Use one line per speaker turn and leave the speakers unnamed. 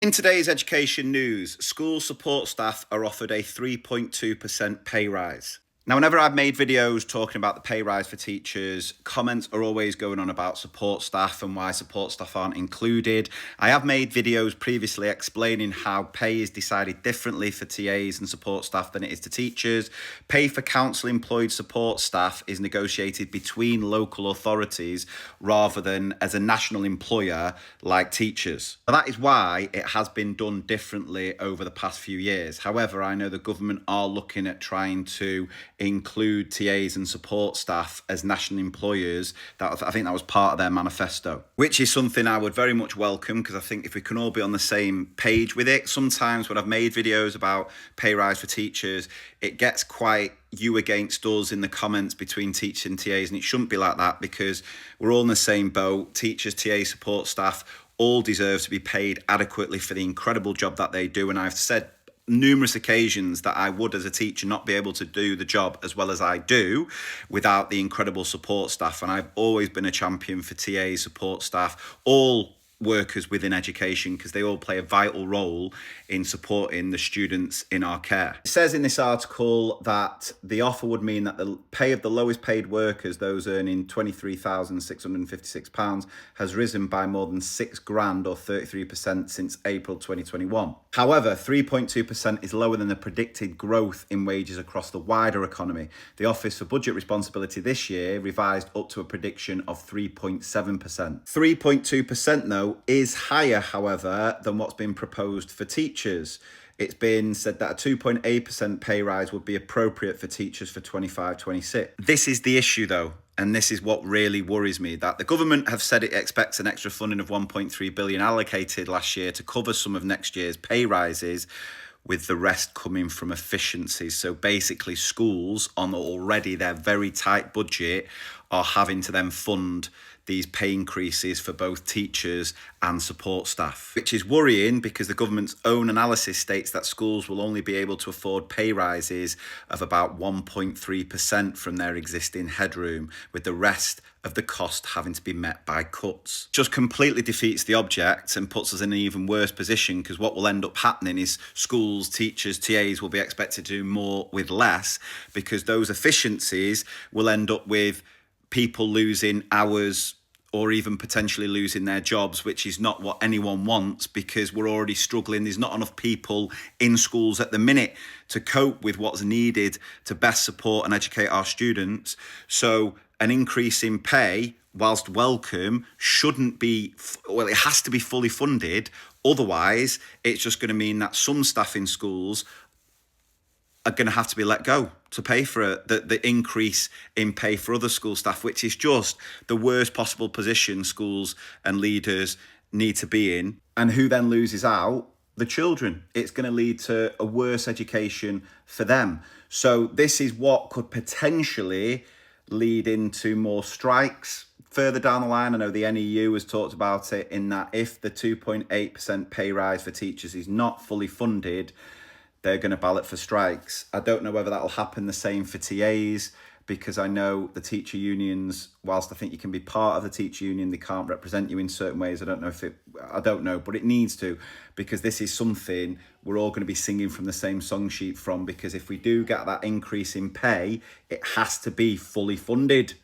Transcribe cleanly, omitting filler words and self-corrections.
In today's education news, school support staff are offered a 3.2% pay rise. Now, whenever I've made videos talking about the pay rise for teachers, comments are always going on about support staff and why support staff aren't included. I have made videos previously explaining how pay is decided differently for TAs and support staff than it is to teachers. Pay for council employed support staff is negotiated between local authorities rather than as a national employer like teachers. That is why it has been done differently over the past few years. However, I know the government are looking at trying to include TAs and support staff as national employers. I think that was part of their manifesto, which is something I would very much welcome, because I think if we can all be on the same page with it. Sometimes when I've made videos about pay rise for teachers, it gets quite you against us in the comments between teachers and TAs, and it shouldn't be like that, because we're all in the same boat. Teachers, TAs, support staff all deserve to be paid adequately for the incredible job that they do, and I've said numerous occasions that I would, as a teacher, not be able to do the job as well as I do without the incredible support staff. And I've always been a champion for TAs, support staff, all workers within education, because they all play a vital role in supporting the students in our care. It says in this article that the offer would mean that the pay of the lowest paid workers, those earning £23,656, has risen by more than £6,000 or 33% since April 2021. However, 3.2% is lower than the predicted growth in wages across the wider economy. The Office for Budget Responsibility this year revised up to a prediction of 3.7%. 3.2% though is higher, however, than what's been proposed for teachers. It's been said that a 2.8% pay rise would be appropriate for teachers for 25-26. This is the issue though, and this is what really worries me, that the government have said it expects an extra funding of 1.3 billion allocated last year to cover some of next year's pay rises, with the rest coming from efficiencies. So basically schools on already their very tight budget are having to then fund these pay increases for both teachers and support staff, which is worrying, because the government's own analysis states that schools will only be able to afford pay rises of about 1.3% from their existing headroom, with the rest of the cost having to be met by cuts. Just completely defeats the object and puts us in an even worse position, because what will end up happening is schools, teachers, TAs will be expected to do more with less, because those efficiencies will end up with people losing hours or even potentially losing their jobs, which is not what anyone wants, because we're already struggling. There's not enough people in schools at the minute to cope with what's needed to best support and educate our students. So an increase in pay, whilst welcome, shouldn't be, well, it has to be fully funded. Otherwise, it's just going to mean that some staff in schools are going to have to be let go to pay for the increase in pay for other school staff, which is just the worst possible position schools and leaders need to be in. And who then loses out? The children. It's going to lead to a worse education for them. So this is what could potentially lead into more strikes further down the line. I know the NEU has talked about it, in that if the 2.8% pay rise for teachers is not fully funded, they're going to ballot for strikes. I don't know whether that'll happen the same for TAs, because I know the teacher unions, whilst I think you can be part of the teacher union, they can't represent you in certain ways. I don't know, but it needs to, because this is something we're all going to be singing from the same song sheet from, because if we do get that increase in pay, it has to be fully funded.